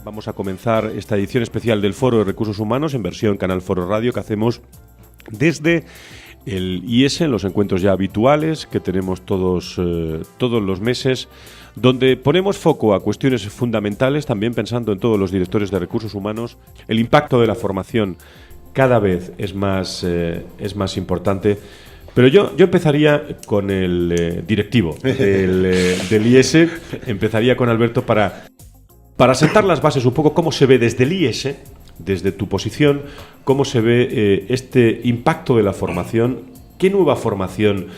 Vamos a comenzar esta edición especial del Foro de Recursos Humanos en versión Canal Foro Radio que hacemos desde el IES, en los encuentros ya habituales que tenemos todos los meses, donde ponemos foco a cuestiones fundamentales, también pensando en todos los directores de recursos humanos. El impacto de la formación cada vez es más importante. Pero yo empezaría con el directivo del IES, empezaría con Alberto para sentar las bases un poco, cómo se ve desde el IES, desde tu posición, cómo se ve este impacto de la formación, qué nueva formación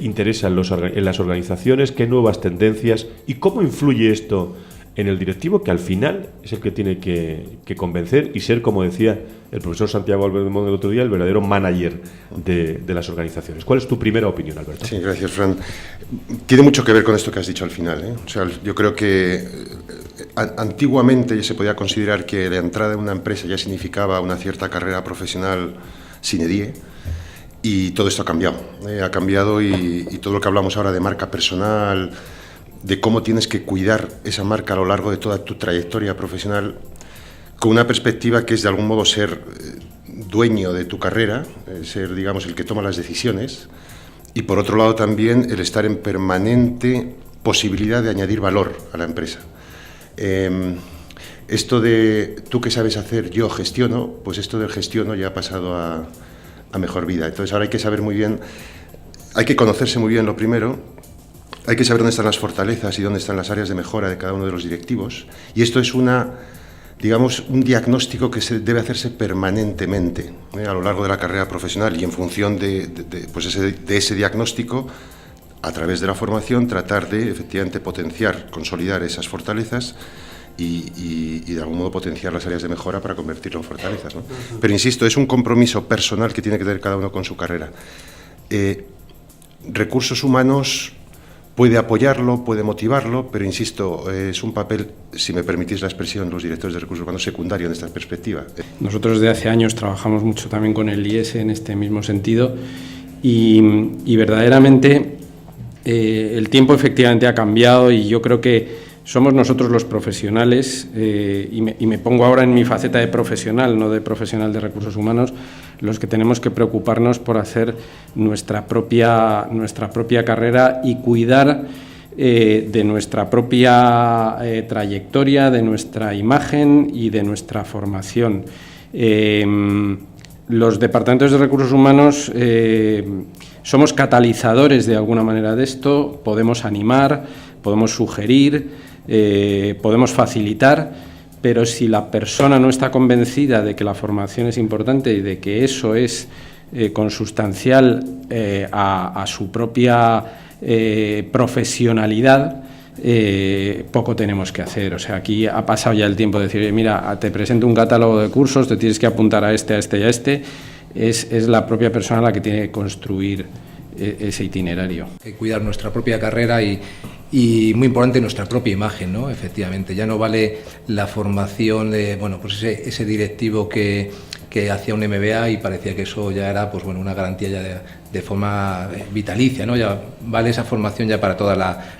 interesa en las organizaciones, qué nuevas tendencias y cómo influye esto en el directivo, que al final es el que tiene que convencer y ser, como decía el profesor Santiago Albermón el otro día, el verdadero manager de las organizaciones. ¿Cuál es tu primera opinión, Alberto? Sí, gracias, Fran. Tiene mucho que ver con esto que has dicho al final, ¿eh? O sea, yo creo que antiguamente se podía considerar que la entrada en una empresa ya significaba una cierta carrera profesional sine die, y todo esto ha cambiado y todo lo que hablamos ahora de marca personal, de cómo tienes que cuidar esa marca a lo largo de toda tu trayectoria profesional, con una perspectiva que es de algún modo ser dueño de tu carrera, ser, digamos, el que toma las decisiones, y por otro lado también el estar en permanente posibilidad de añadir valor a la empresa. Esto de tú que sabes hacer, yo gestiono, pues esto del gestiono ya ha pasado a mejor vida. Entonces ahora hay que saber muy bien, hay que conocerse muy bien lo primero. Hay que saber dónde están las fortalezas y dónde están las áreas de mejora de cada uno de los directivos. Y esto es un diagnóstico que debe hacerse permanentemente a lo largo de la carrera profesional, y en función de ese diagnóstico, a través de la formación, tratar de efectivamente potenciar, consolidar esas fortalezas y de algún modo potenciar las áreas de mejora para convertirlo en fortalezas, ¿no? Pero insisto, es un compromiso personal que tiene que tener cada uno con su carrera. Recursos humanos puede apoyarlo, puede motivarlo, pero insisto, es un papel, si me permitís la expresión, los directores de recursos humanos secundario en esta perspectiva. Nosotros desde hace años trabajamos mucho también con el IES en este mismo sentido y verdaderamente el tiempo efectivamente ha cambiado, y yo creo que somos nosotros los profesionales, y me pongo ahora en mi faceta de profesional, no de profesional de recursos humanos, los que tenemos que preocuparnos por hacer nuestra propia carrera y cuidar de nuestra propia trayectoria, de nuestra imagen y de nuestra formación. Los departamentos de recursos humanos somos catalizadores de alguna manera de esto, podemos animar, podemos sugerir, podemos facilitar, pero si la persona no está convencida de que la formación es importante y de que eso es consustancial a su propia profesionalidad, poco tenemos que hacer. O sea, aquí ha pasado ya el tiempo de decir, mira, te presento un catálogo de cursos, te tienes que apuntar a este, a este y a este. Es la propia persona la que tiene que construir ese itinerario. Hay que cuidar nuestra propia carrera y muy importante nuestra propia imagen, ¿no? Efectivamente, ya no vale la formación de, bueno, pues ese directivo que hacía un MBA y parecía que eso ya era, pues bueno, una garantía ya de forma vitalicia, ¿no? Ya vale esa formación ya para toda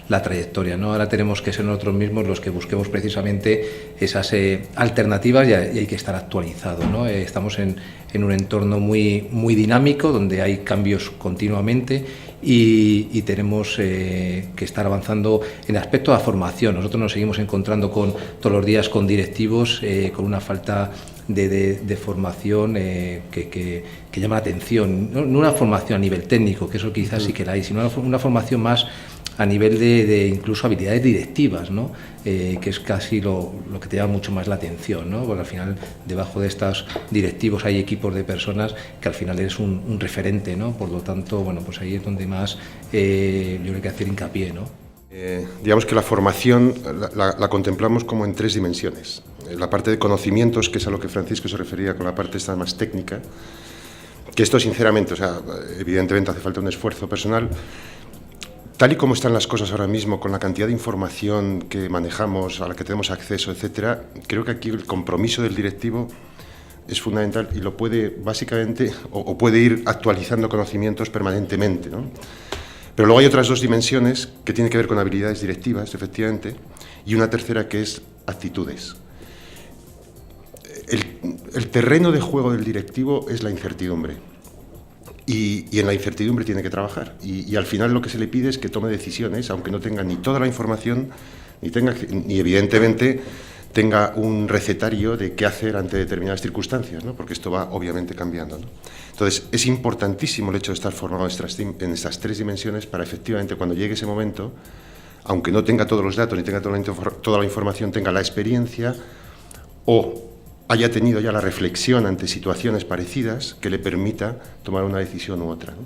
la trayectoria, ¿no? Ahora tenemos que ser nosotros mismos los que busquemos precisamente esas alternativas, y hay que estar actualizados, ¿no? Estamos en un entorno muy dinámico, donde hay cambios continuamente y tenemos que estar avanzando en aspecto de formación. Nosotros nos seguimos encontrando todos los días con directivos con una falta de formación que llama la atención. No una formación a nivel técnico, que eso quizás sí que la hay, sino una formación más a nivel de incluso habilidades directivas, ¿no? Que es casi lo que te llama mucho más la atención, ¿no? Porque al final debajo de estos directivos hay equipos de personas que al final eres un referente, ¿no? Por lo tanto, bueno, pues ahí es donde más yo creo que hay que hacer hincapié, ¿no? Digamos que la formación la contemplamos como en tres dimensiones. La parte de conocimientos, que es a lo que Francisco se refería con la parte esta más técnica, que esto sinceramente, o sea, evidentemente hace falta un esfuerzo personal. Tal y como están las cosas ahora mismo, con la cantidad de información que manejamos, a la que tenemos acceso, etcétera, creo que aquí el compromiso del directivo es fundamental y lo puede básicamente, o puede ir actualizando conocimientos permanentemente, ¿no? Pero luego hay otras dos dimensiones que tienen que ver con habilidades directivas, efectivamente, y una tercera que es actitudes. el terreno de juego del directivo es la incertidumbre. Y en la incertidumbre tiene que trabajar. Y al final lo que se le pide es que tome decisiones, aunque no tenga ni toda la información, ni evidentemente tenga un recetario de qué hacer ante determinadas circunstancias, ¿no? Porque esto va obviamente cambiando, ¿no? Entonces, es importantísimo el hecho de estar formado en estas tres dimensiones para efectivamente cuando llegue ese momento, aunque no tenga todos los datos ni tenga toda la información, tenga la experiencia o haya tenido ya la reflexión ante situaciones parecidas que le permita tomar una decisión u otra, ¿no?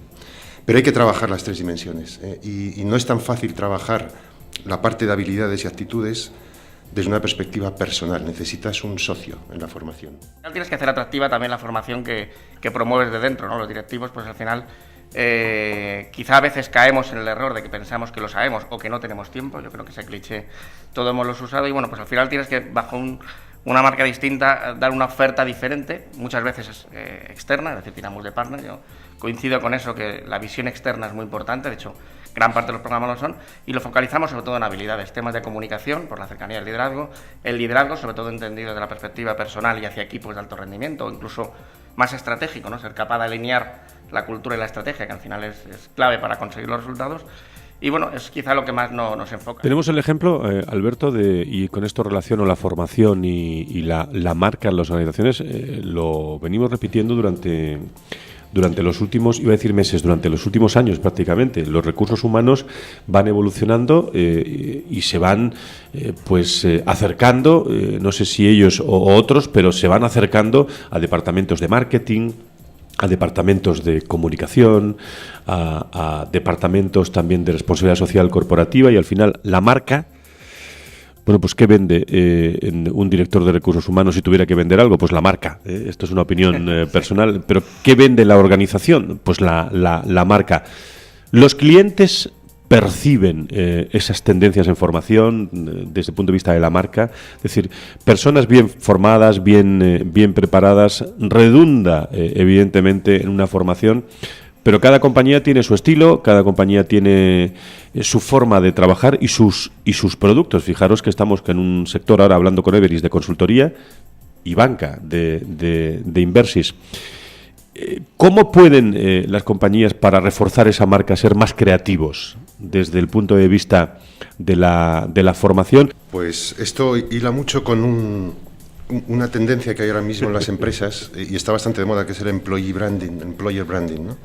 Pero hay que trabajar las tres dimensiones, y no es tan fácil trabajar la parte de habilidades y actitudes desde una perspectiva personal. Necesitas un socio en la formación. Tienes que hacer atractiva también la formación que promueves de dentro, ¿no? Los directivos, pues al final, quizá a veces caemos en el error de que pensamos que lo sabemos o que no tenemos tiempo. Yo creo que ese cliché todos hemos lo usado y bueno, pues al final tienes que, bajo una marca distinta, dar una oferta diferente, muchas veces es externa, es decir, tiramos de partner. Yo coincido con eso, que la visión externa es muy importante, de hecho, gran parte de los programas lo son, y lo focalizamos sobre todo en habilidades, temas de comunicación, por la cercanía del liderazgo, el liderazgo sobre todo entendido desde la perspectiva personal y hacia equipos de alto rendimiento, o incluso más estratégico, ¿no? Ser capaz de alinear la cultura y la estrategia, que al final es clave para conseguir los resultados. Y bueno, es quizá lo que más nos enfoca. Tenemos el ejemplo, Alberto, y con esto relaciono la formación y la marca en las organizaciones, lo venimos repitiendo durante los últimos, iba a decir meses, durante los últimos años prácticamente. Los recursos humanos van evolucionando y se van acercando, no sé si ellos o otros, pero se van acercando a departamentos de marketing, a departamentos de comunicación, a departamentos también de responsabilidad social corporativa, y al final la marca, bueno, pues ¿qué vende un director de recursos humanos si tuviera que vender algo? Pues la marca. Esto es una opinión personal, pero ¿qué vende la organización? Pues la marca. Los clientes perciben esas tendencias en formación desde el punto de vista de la marca. Es decir, personas bien formadas, bien preparadas, redunda evidentemente en una formación, pero cada compañía tiene su estilo, cada compañía tiene su forma de trabajar y sus productos. Fijaros que estamos en un sector ahora, hablando con Everis, de consultoría y banca, de Inversis. ¿Cómo pueden las compañías, para reforzar esa marca, ser más creativos desde el punto de vista de la formación? Pues esto hila mucho con una tendencia que hay ahora mismo en las empresas, y está bastante de moda, que es el employer branding, ¿no?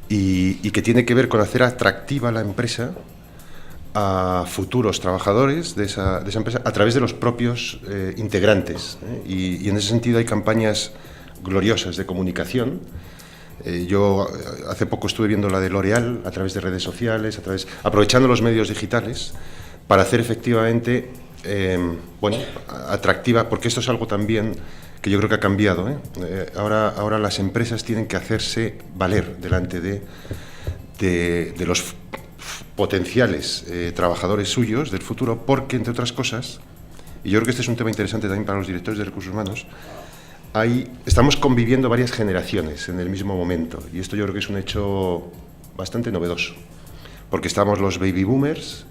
Y que tiene que ver con hacer atractiva la empresa a futuros trabajadores de esa empresa a través de los propios integrantes, ¿eh? Y en ese sentido hay campañas gloriosas de comunicación. Yo hace poco estuve viendo la de L'Oréal a través de redes sociales, aprovechando los medios digitales para hacer efectivamente atractiva, porque esto es algo también que yo creo que ha cambiado, ¿eh? Ahora las empresas tienen que hacerse valer delante de los potenciales trabajadores suyos del futuro, porque, entre otras cosas, y yo creo que este es un tema interesante también para los directores de recursos humanos, estamos conviviendo varias generaciones en el mismo momento, y esto yo creo que es un hecho bastante novedoso, porque estamos los baby boomers,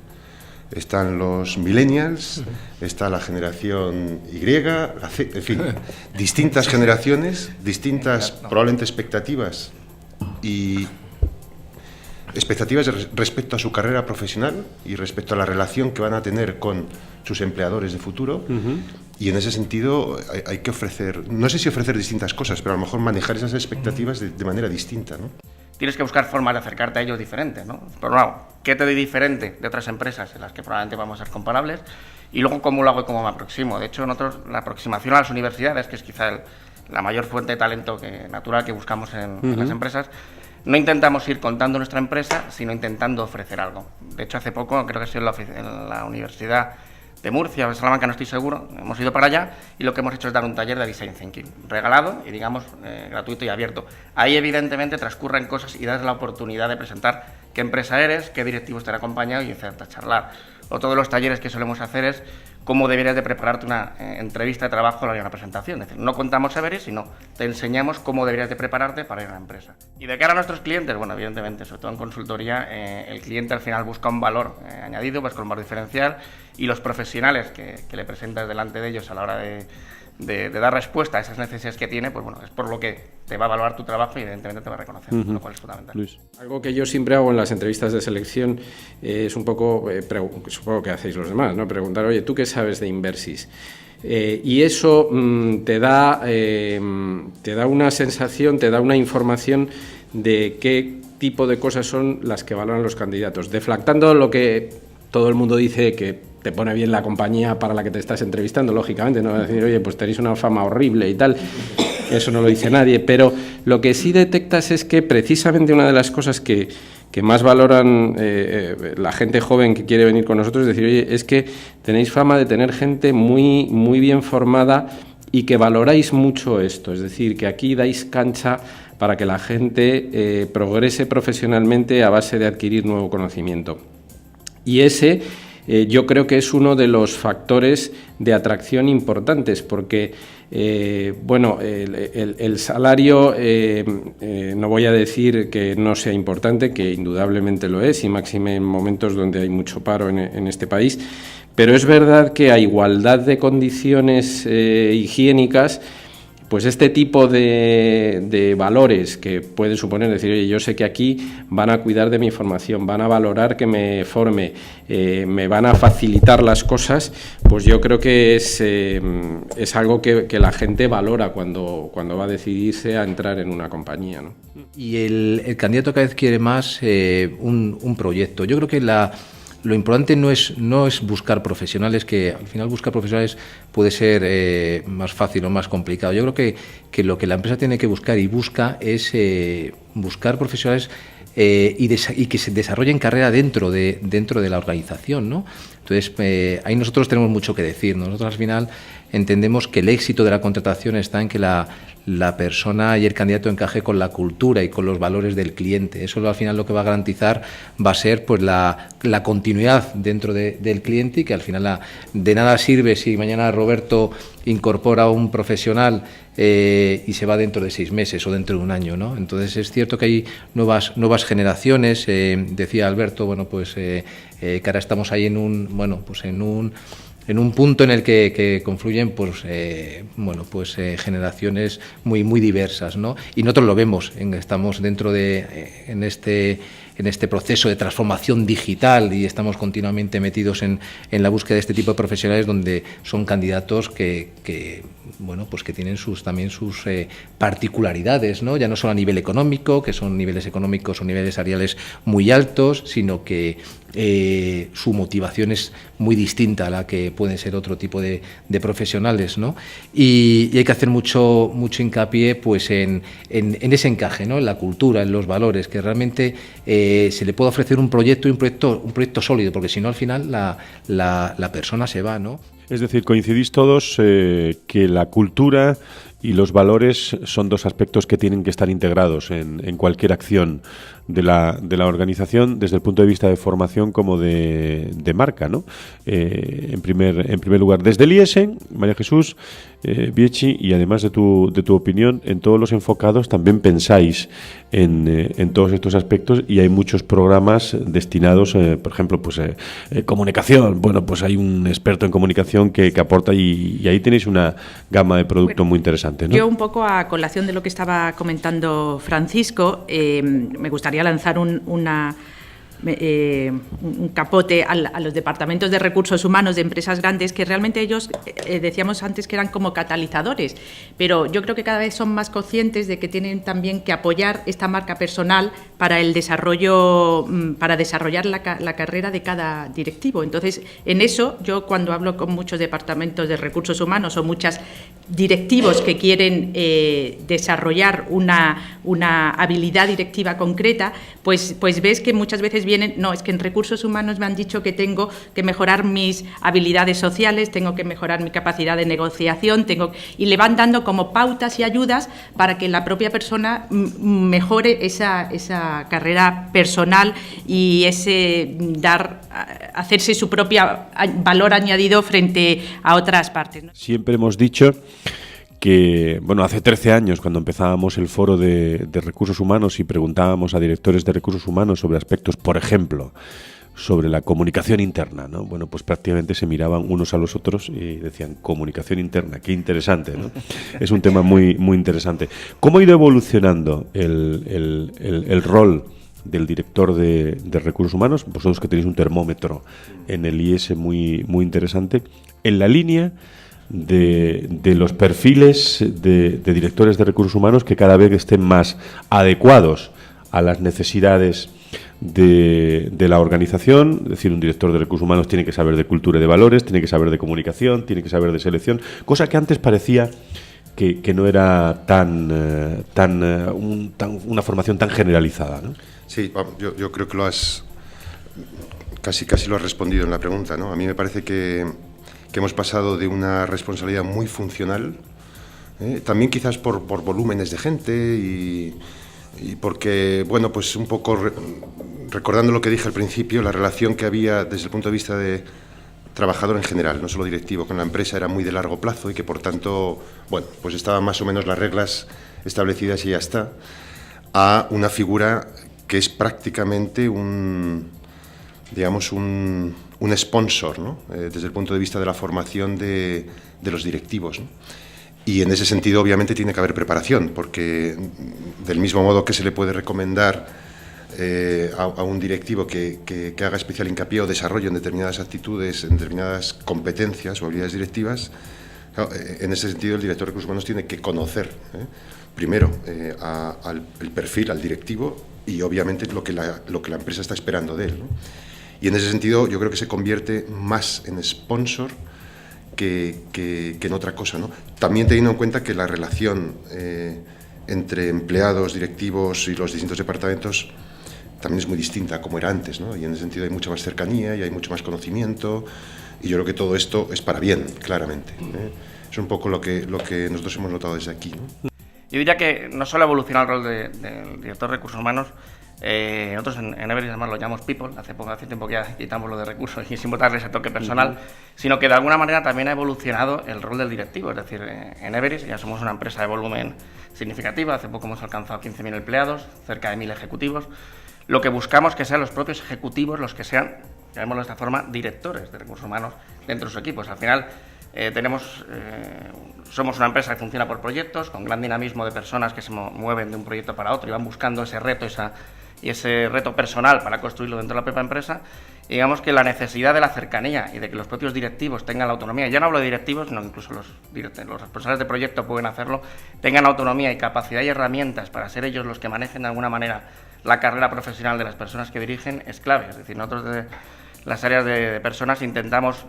están los millennials, está la generación Y, la Z, en fin, distintas generaciones, distintas probablemente expectativas respecto a su carrera profesional y respecto a la relación que van a tener con sus empleadores de futuro. Y en ese sentido hay que ofrecer, no sé si ofrecer distintas cosas, pero a lo mejor manejar esas expectativas de manera distinta, ¿no? Tienes que buscar formas de acercarte a ellos diferentes, ¿no? Por un lado, ¿qué te doy diferente de otras empresas en las que probablemente vamos a ser comparables? Y luego, ¿cómo lo hago y cómo me aproximo? De hecho, nosotros, la aproximación a las universidades, que es quizá la mayor fuente de talento natural que buscamos en las empresas, no intentamos ir contando nuestra empresa, sino intentando ofrecer algo. De hecho, hace poco, creo que ha sido en la Universidad de Murcia o de Salamanca, no estoy seguro, hemos ido para allá y lo que hemos hecho es dar un taller de Design Thinking, regalado y, digamos, gratuito y abierto. Ahí, evidentemente, transcurren cosas y das la oportunidad de presentar qué empresa eres, qué directivos te han acompañado y hacerte charlar. Otro de los talleres que solemos hacer es cómo deberías de prepararte una entrevista de trabajo a una presentación. Es decir, no contamos saberes, sino te enseñamos cómo deberías de prepararte para ir a una empresa. Y de cara a nuestros clientes, bueno, evidentemente, sobre todo en consultoría, el cliente al final busca un valor añadido, busca un valor diferencial, y los profesionales que le presentas delante de ellos a la hora de dar respuesta a esas necesidades que tiene, pues bueno, es por lo que te va a valorar tu trabajo y evidentemente te va a reconocer, lo cual es fundamental. Luis. Algo que yo siempre hago en las entrevistas de selección es un poco, supongo que hacéis los demás, ¿no? Preguntar, oye, ¿tú qué sabes de Inversis? Y eso te da una sensación, te da una información de qué tipo de cosas son las que valoran los candidatos, deflactando lo que todo el mundo dice que te pone bien la compañía para la que te estás entrevistando, lógicamente, no va a decir, oye, pues tenéis una fama horrible y tal, eso no lo dice nadie, pero lo que sí detectas es que precisamente una de las cosas que más valoran la gente joven que quiere venir con nosotros es decir, oye, es que tenéis fama de tener gente muy, muy bien formada y que valoráis mucho esto, es decir, que aquí dais cancha para que la gente progrese profesionalmente a base de adquirir nuevo conocimiento. Y ese yo creo que es uno de los factores de atracción importantes, porque el salario no voy a decir que no sea importante, que indudablemente lo es, y máxime en momentos donde hay mucho paro en este país, pero es verdad que a igualdad de condiciones higiénicas, pues este tipo de valores que pueden suponer decir, oye, yo sé que aquí van a cuidar de mi formación, van a valorar que me forme, me van a facilitar las cosas, pues yo creo que es algo que la gente valora cuando va a decidirse a entrar en una compañía, ¿no? Y el candidato cada vez quiere más un proyecto. Yo creo que lo importante no es buscar profesionales, que al final buscar profesionales puede ser más fácil o más complicado. Yo creo que lo que la empresa tiene que buscar y busca es buscar profesionales y que se desarrollen carrera dentro de la organización, ¿no? Entonces, ahí nosotros tenemos mucho que decir. Nosotros al final entendemos que el éxito de la contratación está en que la persona y el candidato encaje con la cultura y con los valores del cliente. Eso al final lo que va a garantizar va a ser pues la continuidad dentro del cliente, y que al final de nada sirve si mañana Roberto incorpora a un profesional y se va dentro de 6 meses o dentro de un año, ¿no? Entonces es cierto que hay nuevas generaciones. Decía Alberto, bueno, pues que ahora estamos ahí en un punto en el que confluyen generaciones muy, muy diversas, ¿no? Y nosotros lo vemos, estamos dentro en este proceso de transformación digital y estamos continuamente metidos en la búsqueda de este tipo de profesionales, donde son candidatos que tienen también sus particularidades, ¿no? Ya no solo a nivel económico, que son niveles económicos o niveles salariales muy altos, sino que su motivación es muy distinta a la que pueden ser otro tipo de profesionales, ¿no? Y hay que hacer mucho hincapié pues en ese encaje, ¿no? En la cultura, en los valores, que realmente se le pueda ofrecer un proyecto sólido, porque si no al final la persona se va, ¿no? Es decir, coincidís todos que la cultura y los valores son dos aspectos que tienen que estar integrados en cualquier acción de la organización, desde el punto de vista de formación como de marca, ¿no? En primer lugar, desde el IESEN, María Jesús, Biechi, y además de tu opinión, en todos los enfocados también pensáis en todos estos aspectos, y hay muchos programas destinados, por ejemplo, pues comunicación. Bueno, pues hay un experto en comunicación que aporta, y ahí tenéis una gama de producto muy interesante, ¿no? Yo, un poco a colación de lo que estaba comentando Francisco, me gustaría lanzar un capote a los departamentos de recursos humanos de empresas grandes, que realmente ellos, decíamos antes que eran como catalizadores, pero yo creo que cada vez son más conscientes de que tienen también que apoyar esta marca personal para el desarrollo, para desarrollar la carrera de cada directivo. Entonces, en eso, yo cuando hablo con muchos departamentos de recursos humanos o muchos directivos que quieren desarrollar una habilidad directiva concreta, pues ves que muchas veces vienen, no, es que en recursos humanos me han dicho que tengo que mejorar mis habilidades sociales, tengo que mejorar mi capacidad de negociación, y le van dando como pautas y ayudas para que la propia persona mejore esa carrera personal y hacerse su propio valor añadido frente a otras partes, ¿no? Siempre hemos dicho que, bueno, hace 13 años, cuando empezábamos el foro de recursos humanos y preguntábamos a directores de recursos humanos sobre aspectos, por ejemplo, sobre la comunicación interna, ¿no? Bueno, pues prácticamente se miraban unos a los otros y decían, comunicación interna, qué interesante, ¿no? Es un tema muy, muy interesante. ¿Cómo ha ido evolucionando el rol del director de recursos humanos? Vosotros que tenéis un termómetro en el IES muy, muy interesante, en la línea de los perfiles de directores de recursos humanos que cada vez estén más adecuados a las necesidades de la organización. Es decir, un director de recursos humanos tiene que saber de cultura y de valores, tiene que saber de comunicación, tiene que saber de selección, cosa que antes parecía que no era una formación tan generalizada, ¿no? Sí, yo creo que casi lo has respondido en la pregunta, ¿no? A mí me parece que hemos pasado de una responsabilidad muy funcional, también quizás por volúmenes de gente y porque, bueno, pues un poco recordando lo que dije al principio, la relación que había desde el punto de vista de trabajador en general, no solo directivo, con la empresa era muy de largo plazo y que por tanto, bueno, pues estaban más o menos las reglas establecidas y ya está, a una figura que es prácticamente un sponsor, ¿no? Desde el punto de vista de la formación de los directivos, ¿no? Y en ese sentido, obviamente, tiene que haber preparación, porque del mismo modo que se le puede recomendar a un directivo que haga especial hincapié o desarrollo en determinadas actitudes, en determinadas competencias o habilidades directivas, claro, en ese sentido el director de recursos humanos tiene que conocer primero el perfil, al directivo y obviamente lo que la empresa está esperando de él, ¿no? Y en ese sentido yo creo que se convierte más en sponsor que en otra cosa, ¿no? También teniendo en cuenta que la relación entre empleados, directivos y los distintos departamentos también es muy distinta como era antes, ¿no? Y en ese sentido hay mucha más cercanía y hay mucho más conocimiento y yo creo que todo esto es para bien, claramente, ¿eh? Es un poco lo que nosotros hemos notado desde aquí, ¿no? Yo diría que no solo ha evolucionado el rol del director de recursos humanos, nosotros en Everis además lo llamamos people, hace tiempo que ya quitamos lo de recursos y sin darle ese toque personal, sino que de alguna manera también ha evolucionado el rol del directivo, es decir, en Everis ya somos una empresa de volumen significativo, hace poco hemos alcanzado 15.000 empleados, cerca de 1.000 ejecutivos, lo que buscamos que sean los propios ejecutivos los que sean, llamémoslo de esta forma, directores de recursos humanos dentro de sus equipos. Al final somos una empresa que funciona por proyectos, con gran dinamismo de personas que se mueven de un proyecto para otro y van buscando ese reto y ese reto personal para construirlo dentro de la propia empresa. Y digamos que la necesidad de la cercanía y de que los propios directivos tengan la autonomía, ya no hablo de directivos, sino incluso los responsables de proyecto pueden hacerlo, tengan autonomía y capacidad y herramientas para ser ellos los que manejen de alguna manera la carrera profesional de las personas que dirigen, es clave. Es decir, nosotros de las áreas de personas intentamos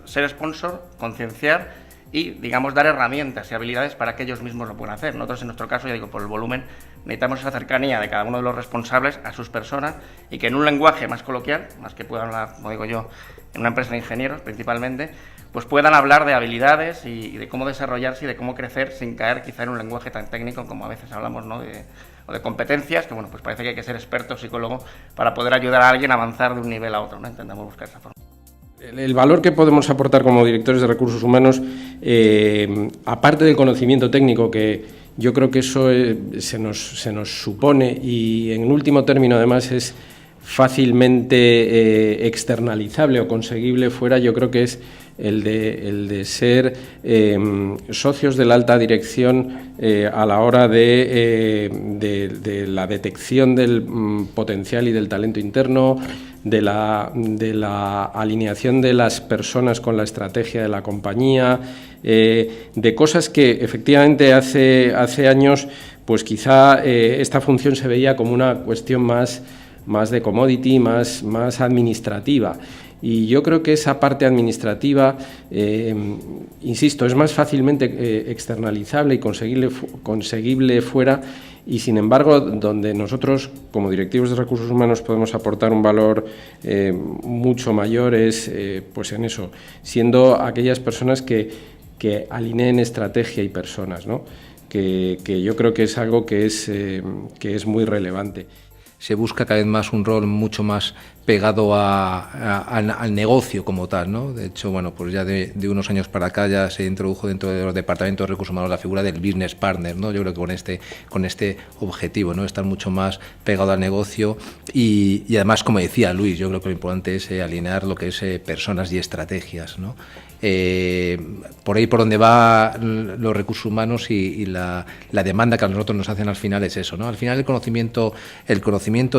ser sponsor, concienciar y, digamos, dar herramientas y habilidades para que ellos mismos lo puedan hacer. Nosotros, en nuestro caso, ya digo, por el volumen, necesitamos esa cercanía de cada uno de los responsables a sus personas y que en un lenguaje más coloquial, más que puedan hablar, como digo yo, en una empresa de ingenieros principalmente, pues puedan hablar de habilidades y de cómo desarrollarse y de cómo crecer sin caer quizá en un lenguaje tan técnico como a veces hablamos, ¿no? O de competencias, que bueno, pues parece que hay que ser experto psicólogo para poder ayudar a alguien a avanzar de un nivel a otro, ¿no? Intentamos buscar esa forma. El valor que podemos aportar como directores de recursos humanos, aparte del conocimiento técnico, que yo creo que eso se nos supone y en último término además es fácilmente externalizable o conseguible fuera, yo creo que es el de ser socios de la alta dirección a la hora de la detección del potencial y del talento interno, de la alineación de las personas con la estrategia de la compañía, de cosas que efectivamente hace años pues quizá esta función se veía como una cuestión más de commodity, más administrativa. Y yo creo que esa parte administrativa, insisto, es más fácilmente externalizable y conseguible fuera, y sin embargo, donde nosotros, como directivos de recursos humanos, podemos aportar un valor mucho mayor es pues en eso, siendo aquellas personas que alineen estrategia y personas, ¿no? Que yo creo que es algo que es muy relevante. se busca cada vez más un rol mucho más pegado al negocio como tal, ¿no? De hecho, bueno, pues ya de unos años para acá ya se introdujo dentro de los departamentos de recursos humanos la figura del business partner, ¿no? Yo creo que con este objetivo, ¿no? Estar mucho más pegado al negocio y además, como decía Luis, yo creo que lo importante es alinear lo que es personas y estrategias, ¿no? Por ahí por donde va los recursos humanos y la demanda que a nosotros nos hacen al final es eso, ¿no? Al final el conocimiento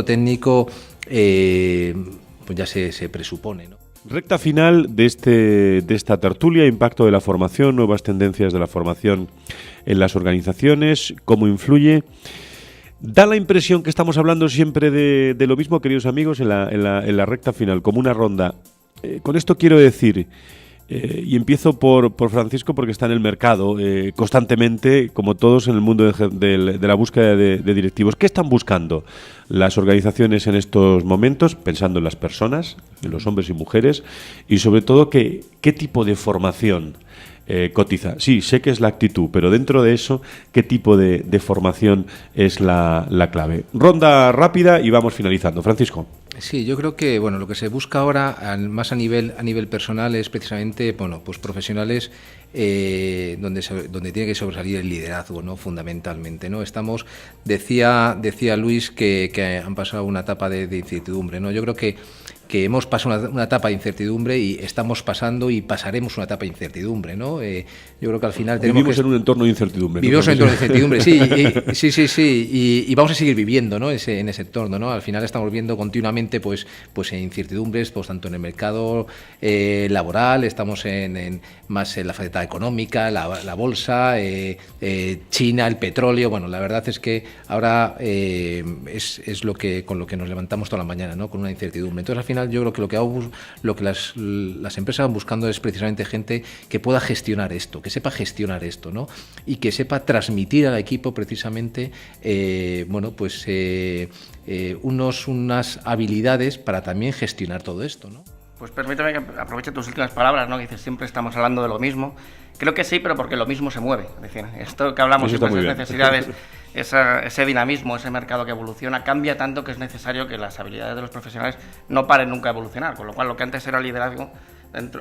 técnico pues ya se presupone, ¿no? Recta final de esta tertulia, impacto de la formación, nuevas tendencias de la formación en las organizaciones, cómo influye. Da la impresión que estamos hablando siempre de lo mismo, queridos amigos, en la recta final, como una ronda. Con esto quiero decir, y empiezo por Francisco porque está en el mercado constantemente, como todos en el mundo de la búsqueda de directivos. ¿Qué están buscando las organizaciones en estos momentos? Pensando en las personas, en los hombres y mujeres, y sobre todo qué tipo de formación cotiza. Sí, sé que es la actitud, pero dentro de eso, ¿qué tipo de formación es la clave? Ronda rápida y vamos finalizando. Francisco. Sí, yo creo que bueno, lo que se busca ahora más a nivel personal es precisamente pues profesionales donde tiene que sobresalir el liderazgo, ¿no? Fundamentalmente, ¿no? Decía Luis que han pasado una etapa de incertidumbre, ¿no? Yo creo que hemos pasado una etapa de incertidumbre y estamos pasando y pasaremos una etapa de incertidumbre, ¿no? Yo creo que al final vivimos en un entorno de incertidumbre. Vivimos en un entorno de incertidumbre, sí, y vamos a seguir viviendo, ¿no? en ese entorno, ¿no? Al final estamos viendo continuamente pues incertidumbres, pues tanto en el mercado laboral, estamos más en la faceta económica, la bolsa, China, el petróleo. Bueno, la verdad es que ahora es con lo que nos levantamos toda la mañana, ¿no? Con una incertidumbre. Entonces, al final yo creo que lo que las empresas van buscando es precisamente gente que pueda gestionar esto, que sepa gestionar esto, ¿no? Y que sepa transmitir al equipo precisamente unas habilidades para también gestionar todo esto, ¿no? Pues permíteme que aproveche tus últimas palabras, ¿no? Que dices, siempre estamos hablando de lo mismo. Creo que sí, pero porque lo mismo se mueve. Es decir, esto que hablamos siempre de esas necesidades, ese dinamismo, ese mercado que evoluciona, cambia tanto que es necesario que las habilidades de los profesionales no paren nunca a evolucionar. Con lo cual, lo que antes era liderazgo,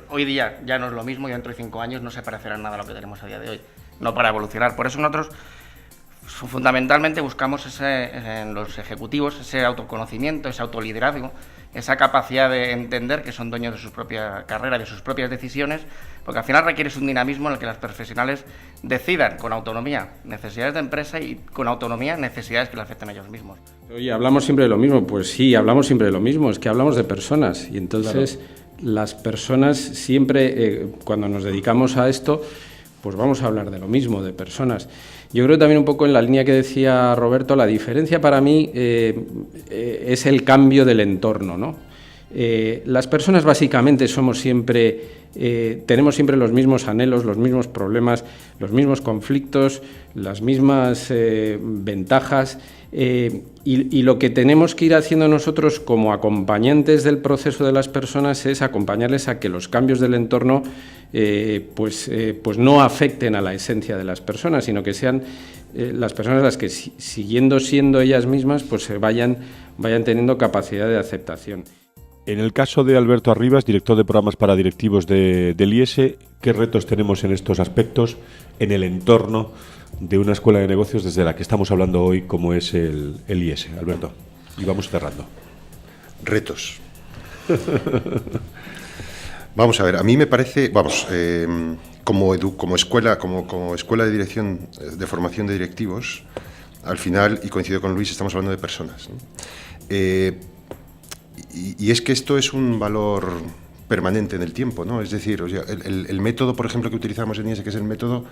hoy día ya no es lo mismo y dentro de 5 años no se parecerá en nada a lo que tenemos a día de hoy. No para evolucionar. Por eso nosotros fundamentalmente buscamos en los ejecutivos ese autoconocimiento, ese autoliderazgo, esa capacidad de entender que son dueños de su propia carrera, de sus propias decisiones, porque al final requiere un dinamismo en el que los profesionales decidan con autonomía necesidades de empresa y con autonomía necesidades que le afecten a ellos mismos. Oye, ¿hablamos siempre de lo mismo? Pues sí, hablamos siempre de lo mismo, es que hablamos de personas y entonces claro, las personas siempre, cuando nos dedicamos a esto, pues vamos a hablar de lo mismo, de personas. Yo creo también un poco en la línea que decía Roberto, la diferencia para mí es el cambio del entorno, ¿no? Las personas básicamente tenemos siempre los mismos anhelos, los mismos problemas, los mismos conflictos, las mismas ventajas y lo que tenemos que ir haciendo nosotros como acompañantes del proceso de las personas es acompañarles a que los cambios del entorno pues no afecten a la esencia de las personas, sino que sean las personas las que siguiendo siendo ellas mismas pues vayan teniendo capacidad de aceptación. En el caso de Alberto Arribas, director de programas para directivos del IES, ¿qué retos tenemos en estos aspectos en el entorno de una escuela de negocios desde la que estamos hablando hoy, como es el IES? Alberto, y vamos cerrando. Retos. Vamos a ver, a mí me parece, como escuela de dirección, de formación de directivos, al final, y coincido con Luis, estamos hablando de personas, ¿no? Y es que esto es un valor permanente en el tiempo, ¿no? Es decir, o sea, el método, por ejemplo, que utilizamos en IES, que es el método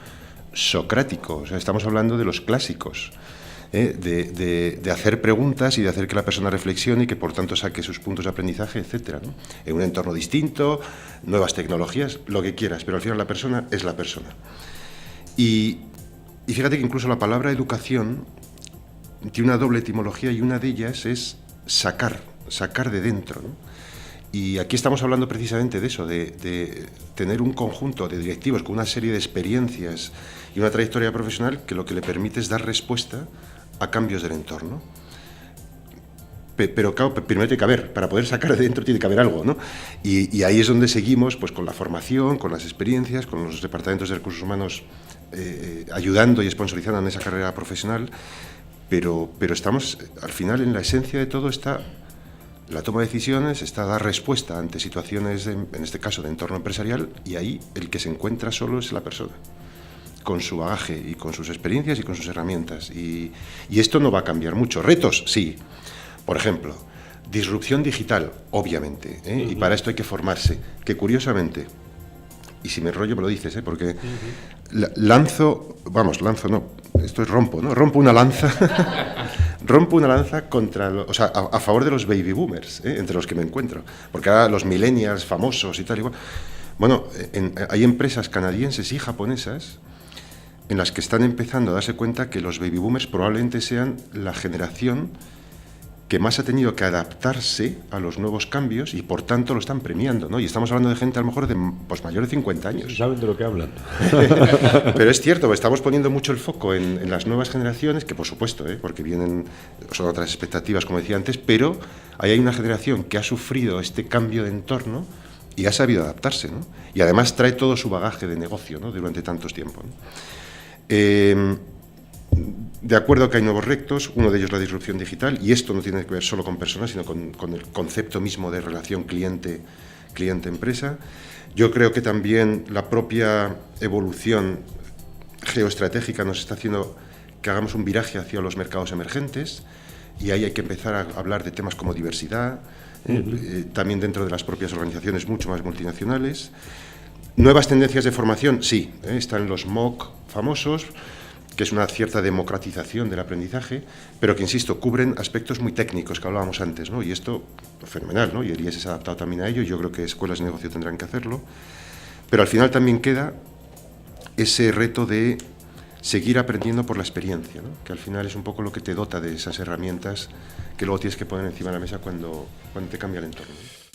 socrático, o sea, estamos hablando de los clásicos, de hacer preguntas y de hacer que la persona reflexione y que por tanto saque sus puntos de aprendizaje, etcétera, ¿no? En un entorno distinto, nuevas tecnologías, lo que quieras, pero al final la persona es la persona. Y fíjate que incluso la palabra educación tiene una doble etimología y una de ellas es sacar de dentro, ¿no? Y aquí estamos hablando precisamente de eso, de tener un conjunto de directivos con una serie de experiencias y una trayectoria profesional que lo que le permite es dar respuesta a cambios del entorno. pero claro, primero tiene que haber, para poder sacar de dentro tiene que haber algo, ¿no? Y ahí es donde seguimos, pues con la formación, con las experiencias, con los departamentos de recursos humanos ayudando y sponsorizando en esa carrera profesional, pero estamos, al final, en la esencia de todo está la toma de decisiones, está dar respuesta ante situaciones, en este caso, de entorno empresarial, y ahí el que se encuentra solo es la persona, con su bagaje y con sus experiencias y con sus herramientas. Y esto no va a cambiar mucho. Retos, sí. Por ejemplo, disrupción digital, obviamente, y para esto hay que formarse, que curiosamente, y si me enrollo me lo dices, porque rompo una lanza, rompo una lanza contra, a favor de los baby boomers, entre los que me encuentro, porque ahora los millennials famosos y tal, igual. Bueno, hay empresas canadienses y japonesas en las que están empezando a darse cuenta que los baby boomers probablemente sean la generación que más ha tenido que adaptarse a los nuevos cambios y por tanto lo están premiando, ¿no? Y estamos hablando de gente a lo mejor de mayor de 50 años. Saben de lo que hablan. Pero es cierto, estamos poniendo mucho el foco en las nuevas generaciones, que por supuesto, porque son otras expectativas, como decía antes, pero ahí hay una generación que ha sufrido este cambio de entorno y ha sabido adaptarse, ¿no? Y además trae todo su bagaje de negocio, ¿no? Durante tantos tiempos, ¿no? De acuerdo que hay nuevos retos, uno de ellos la disrupción digital, y esto no tiene que ver solo con personas, sino con el concepto mismo de relación cliente-empresa. Yo creo que también la propia evolución geoestratégica nos está haciendo que hagamos un viraje hacia los mercados emergentes, y ahí hay que empezar a hablar de temas como diversidad, también dentro de las propias organizaciones mucho más multinacionales. Nuevas tendencias de formación, sí, están los MOOC famosos, que es una cierta democratización del aprendizaje, pero que, insisto, cubren aspectos muy técnicos que hablábamos antes, ¿no? Y esto, fenomenal, ¿no? Y el IES se ha adaptado también a ello, y yo creo que escuelas de negocio tendrán que hacerlo, pero al final también queda ese reto de seguir aprendiendo por la experiencia, ¿no? Que al final es un poco lo que te dota de esas herramientas que luego tienes que poner encima de la mesa cuando te cambia el entorno, ¿no?